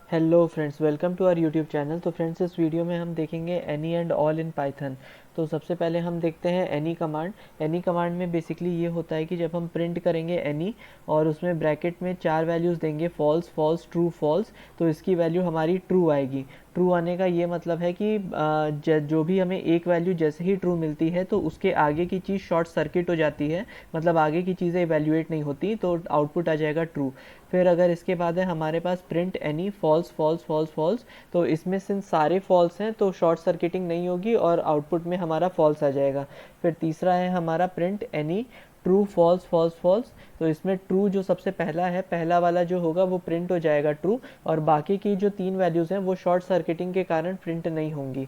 Hello friends, welcome to our YouTube channel. तो friends, इस video में हम देखेंगे any and all in Python. तो सबसे पहले हम देखते हैं एनी कमांड। एनी कमांड में बेसिकली ये होता है कि जब हम प्रिंट करेंगे एनी और उसमें ब्रैकेट में 4 वैल्यूज़ देंगे, फॉल्स फॉल्स ट्रू फॉल्स, तो इसकी वैल्यू हमारी ट्रू आएगी। ट्रू आने का ये मतलब है कि जो भी हमें एक वैल्यू जैसे ही ट्रू मिलती है तो उसके आगे की चीज़ शॉर्ट सर्किट हो जाती है, मतलब आगे की चीज़ें इवेल्युएट नहीं होती, तो आउटपुट आ जाएगा ट्रू। फिर अगर इसके बाद है हमारे पास print any false false false false, तो इसमें सिंस सारे फॉल्स हैं तो शॉर्ट सर्किटिंग नहीं होगी और आउटपुट में हमारा फॉल्स आ जाएगा। फिर तीसरा है हमारा print any true false false false, तो इसमें ट्रू जो सबसे पहला है, पहला वाला जो होगा वो प्रिंट हो जाएगा ट्रू, और बाकी की जो 3 वैल्यूज़ हैं वो शॉर्ट सर्किटिंग के कारण प्रिंट नहीं होंगी।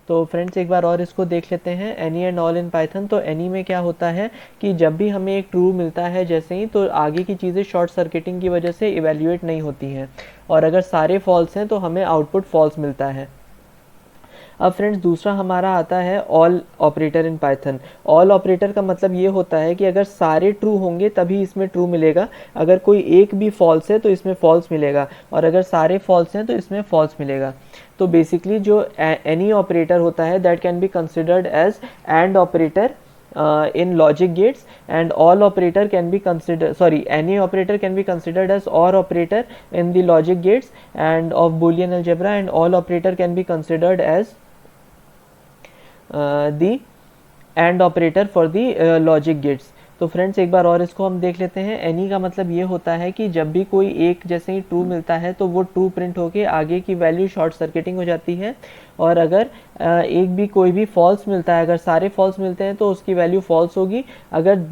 तो फ्रेंड्स, एक बार और इसको देख लेते हैं, any and all in Python. तो एनी में क्या होता है कि जब भी हमें एक ट्रू मिलता है जैसे ही, तो आगे की चीज़ें शॉर्ट सर्किटिंग की वजह से इवेल्युएट नहीं होती हैं, और अगर सारे फॉल्स हैं तो हमें आउटपुट फॉल्स मिलता है। अब फ्रेंड्स, दूसरा हमारा आता है all operator in Python. All operator का मतलब ये होता है कि अगर सारे ट्रू होंगे तभी इसमें ट्रू मिलेगा, अगर कोई एक भी फॉल्स है तो इसमें फॉल्स मिलेगा, और अगर सारे फॉल्स हैं तो इसमें फॉल्स मिलेगा। तो बेसिकली जो एनी ऑपरेटर होता है that can be considered as and operator in logic gates, and all operator can be considered, sorry, any operator can be considered as or operator in the logic gates and of boolean algebra, and all operator can be considered as the and operator for the logic gates. तो friends, एक बार और इसको हम देख लेते हैं। Any का मतलब ये होता है कि जब भी कोई एक जैसे ही ट्रू मिलता है तो वो ट्रू प्रिंट होके आगे की वैल्यू शॉर्ट सर्किटिंग हो जाती है, और अगर एक भी कोई भी फॉल्स मिलता है, अगर सारे फॉल्स मिलते हैं तो उसकी वैल्यू फॉल्स होगी। अगर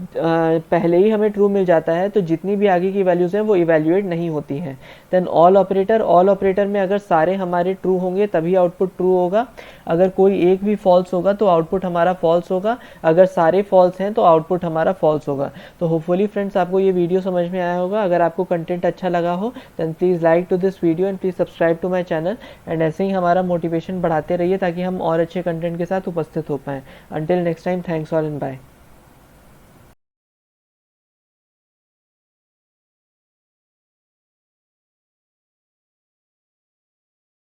पहले ही हमें ट्रू मिल जाता है तो जितनी भी आगे की वैल्यूज़ हैं वो इवेल्युएट नहीं होती हैं। Then all operator, all operator में अगर सारे हमारे ट्रू होंगे तभी आउटपुट ट्रू होगा, अगर कोई एक भी फॉल्स होगा तो आउटपुट हमारा फॉल्स होगा, अगर सारे फॉल्स हैं तो आउटपुट हमारा फॉल्स होगा। तो होपफुली फ्रेंड्स, आपको ये वीडियो समझ में आया होगा। अगर आपको कंटेंट अच्छा लगा हो then please like to this video and please subscribe to my channel, and ऐसे ही हमारा मोटिवेशन बढ़ाते रहिए ताकि हम और अच्छे कंटेंट के साथ उपस्थित हो पाएँ। Until next time, thanks all and bye.